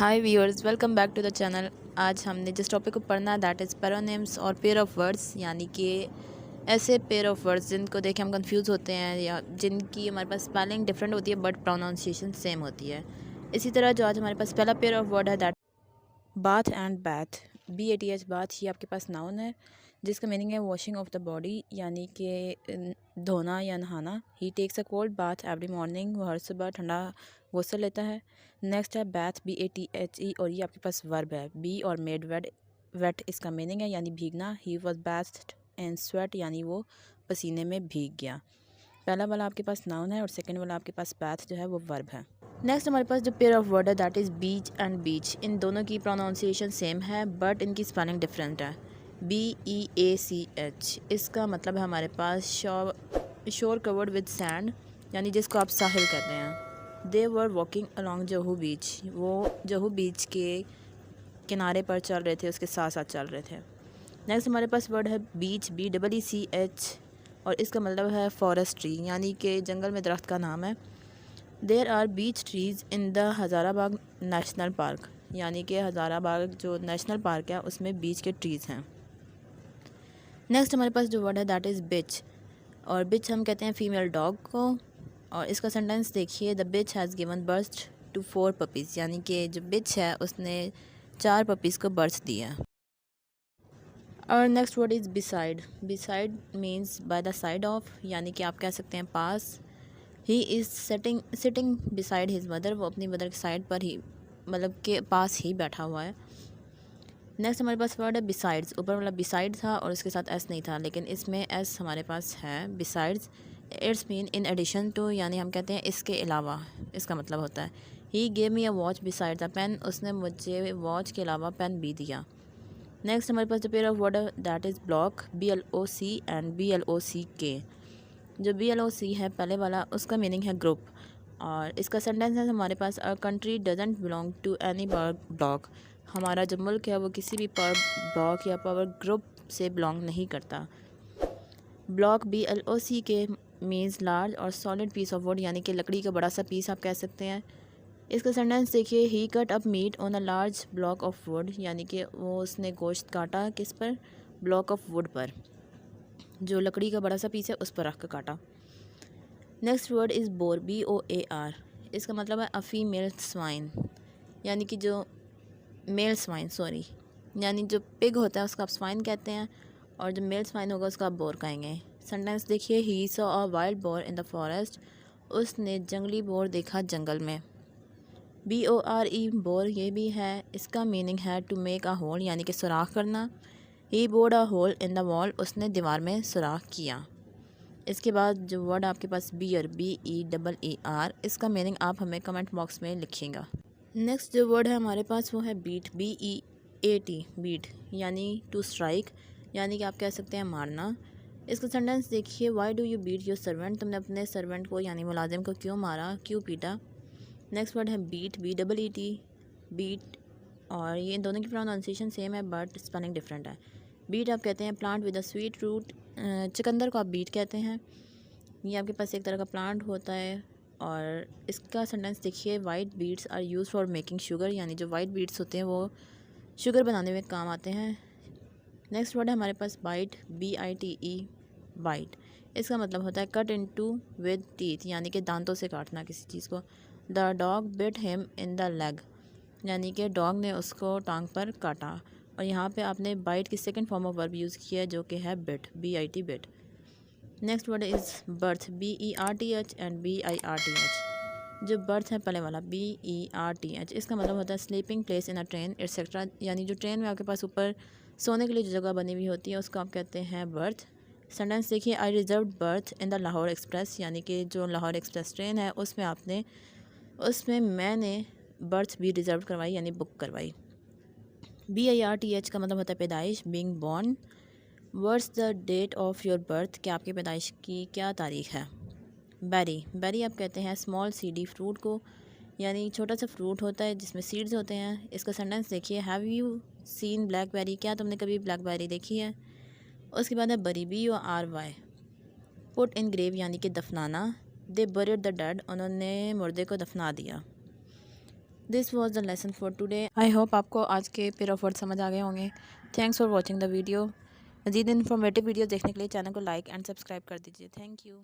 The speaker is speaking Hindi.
Hi viewers, welcome back to the channel. आज हमने जिस टॉपिक को पढ़ना है दैट इज़ पेरोनिम्स और पेयर ऑफ वर्ड्स, यानी कि ऐसे पेयर ऑफ वर्ड्स जिनको देख के हम कंफ्यूज होते हैं या जिनकी हमारे पास स्पेलिंग डिफरेंट होती है बट प्रोनाउंसिएशन सेम होती है। इसी तरह जो आज हमारे पास पहला पेयर ऑफ वर्ड है that bath and bathe. BATH bath, ये आपके पास नाउन है जिसका मीनिंग है वॉशिंग ऑफ द बॉडी, यानी कि धोना या नहाना। He takes a cold bath every morning, वो हर सुबह ठंडा गुस्ल लेता है। नेक्स्ट है बैथ, BATHE, और ये आपके पास वर्ब है बी और मेड वेट। वेट इसका मीनिंग है यानी भीगना। ही वॉज बैथ्ड इन स्वेट, यानी वो पसीने में भीग गया। पहला वाला आपके पास नाउन है और सेकेंड वाला आपके पास बैथ जो है वो वर्ब है। नेक्स्ट हमारे पास जो पेयर ऑफ वर्ड है दैट इज़ बीच एंड बीच। इन दोनों की प्रोनाउंसिएशन सेम है बट इनकी स्पेलिंग डिफरेंट है। BEACH, इसका मतलब है हमारे पास शोर कवर्ड विद सैंड, यानी जिसको आप साहिल कहते हैं। दे वर वॉकिंग अलॉन्ग जहू बीच, वो जहू बीच के किनारे पर चल रहे थे, उसके साथ साथ चल रहे थे। नेक्स्ट हमारे पास वर्ड है बीच, BEECH, और इसका मतलब है फॉरेस्ट्री, यानी कि जंगल में दरख्त का नाम है। There are beech trees in the Hazaribagh national park, यानी कि हज़ाराबाग जो नेशनल पार्क है उसमें बीच के ट्रीज़ हैं। नेक्स्ट हमारे पास जो वर्ड है दैट इज़ बिच, और बिच हम कहते हैं फीमेल डॉग को। और इसका सेंटेंस देखिए, the bitch has given birth to 4 puppies, यानी कि जो बिच है उसने 4 पपीज़ को बर्थ दिया। और next word is beside. Beside means by the side of, यानी कि आप कह सकते हैं पास। He is sitting beside his mother, वो अपनी मदर के साइड पर ही, मतलब के पास ही बैठा हुआ है। नेक्स्ट हमारे पास वर्ड है बिसाइड्स। ऊपर वाला बिसाइड था और उसके साथ एस नहीं था, लेकिन इसमें एस हमारे पास है। Besides it's mean in addition to, यानी हम कहते हैं इसके अलावा, इसका मतलब होता है। He gave me a watch beside the pen, उसने मुझे वॉच के अलावा पेन भी दिया। नेक्स्ट हमारे पास जो पेयर ऑफ वर्ड है that is block, BLOC and BLOCK। जो BLOC है पहले वाला, उसका मीनिंग है ग्रुप, और इसका सेंटेंस है हमारे पास, a country doesn't belong to any power block. हमारा जो मुल्क है वो किसी भी पावर ब्लॉक या पावर ग्रुप से बिलोंग नहीं करता। ब्लॉक BLOCK मीन्स लार्ज और सॉलिड पीस ऑफ वुड, यानी कि लकड़ी का बड़ा सा पीस आप कह सकते हैं। इसका सेंटेंस देखिए, he cut up meat on a large block of wood, यानी कि वो उसने गोश्त काटा किस पर, ब्लॉक ऑफ वुड पर, जो लकड़ी का बड़ा सा पीस है उस पर रख कर काटा। Next word is bore, BOAR। इसका मतलब है अ फीमेल स्वाइन, यानी कि जो मेल स्वाइन, सॉरी, यानी जो पिग होता है उसका आप स्वाइन कहते हैं, और जो मेल स्वाइन होगा उसका आप बोर कहेंगे। सेंटेंस देखिए, he saw a wild boar in the forest, उसने जंगली बोर देखा जंगल में। BORE बोर ये भी है, इसका मीनिंग है टू मेक अ होल, यानी कि सुराख करना। He bored a hole in the wall, उसने दीवार में सुराख किया। इसके बाद जो वर्ड आपके पास बियर, BEER, इसका मीनिंग आप हमें कमेंट बॉक्स में लिखिएगा। नेक्स्ट जो वर्ड है हमारे पास वो है बीट, BEAT, बीट, यानी टू स्ट्राइक, यानी कि आप कह सकते हैं मारना। इसका सेंटेंस देखिए, why do you beat your servant, तुमने अपने सर्वेंट को यानी मुलाजिम को क्यों मारा, क्यों पीटा। नेक्स्ट वर्ड है बीट, BEET, बीट, और ये दोनों की प्रोनाउंसिएशन सेम है बट स्पेलिंग डिफरेंट है। बीट आप कहते हैं plant with a sweet root, चुकंदर को आप बीट कहते हैं। ये आपके पास एक तरह का प्लांट होता है। और इसका सेंटेंस देखिए, white beets are use for making sugar, यानी जो वाइट बीट्स होते हैं वो शुगर बनाने में काम आते हैं। नेक्स्ट वर्ड है हमारे पास बाइट, BITE, बाइट। इसका मतलब होता है कट इनटू विद टीथ, यानी कि दांतों से काटना किसी चीज़ को। The dog bit him in the leg, यानी कि डॉग ने उसको टांग पर काटा। और यहाँ पे आपने बाइट की second form of verb use किया है जो कि है bit, BIT, bit. Next word is birth, BERTH and BIRTH। जो बर्थ है पहले वाला BERTH, इसका मतलब होता है sleeping place in a train etcetera, यानी जो ट्रेन में आपके पास ऊपर सोने के लिए जो जगह बनी हुई होती है उसको आप कहते हैं बर्थ। सेंटेंस देखिए, I reserve berth in the Lahore express, यानी कि जो लाहौर एक्सप्रेस ट्रेन है उसमें मैंने बर्थ भी रिज़र्व करवाई, यानी बुक करवाई। BIRTH का मतलब होता है पैदाइश, being born. What's the date of your birth, कि आपकी पैदाइश की क्या तारीख है। बेरी, बेरी आप कहते हैं स्मॉल सीडी फ्रूट को, यानी छोटा सा फ्रूट होता है जिसमें सीड्स होते हैं। इसका सेंटेंस देखिए, हैव यू सीन ब्लैकबेरी, क्या तुमने कभी ब्लैकबेरी देखी है। उसके बाद है बरी, BORY, पुट इन ग्रेव, यानी कि दफनाना। दे बरिड द डेड, उन्होंने मुर्दे को दफना दिया। This was the lesson for today. I hope आपको आज के पेयर ऑफ वर्ड समझ आ गए होंगे। Thanks for watching the video. मज़ीद इन्फॉर्मेटिव वीडियो देखने के लिए चैनल को लाइक एंड सब्सक्राइब कर दीजिए। Thank you.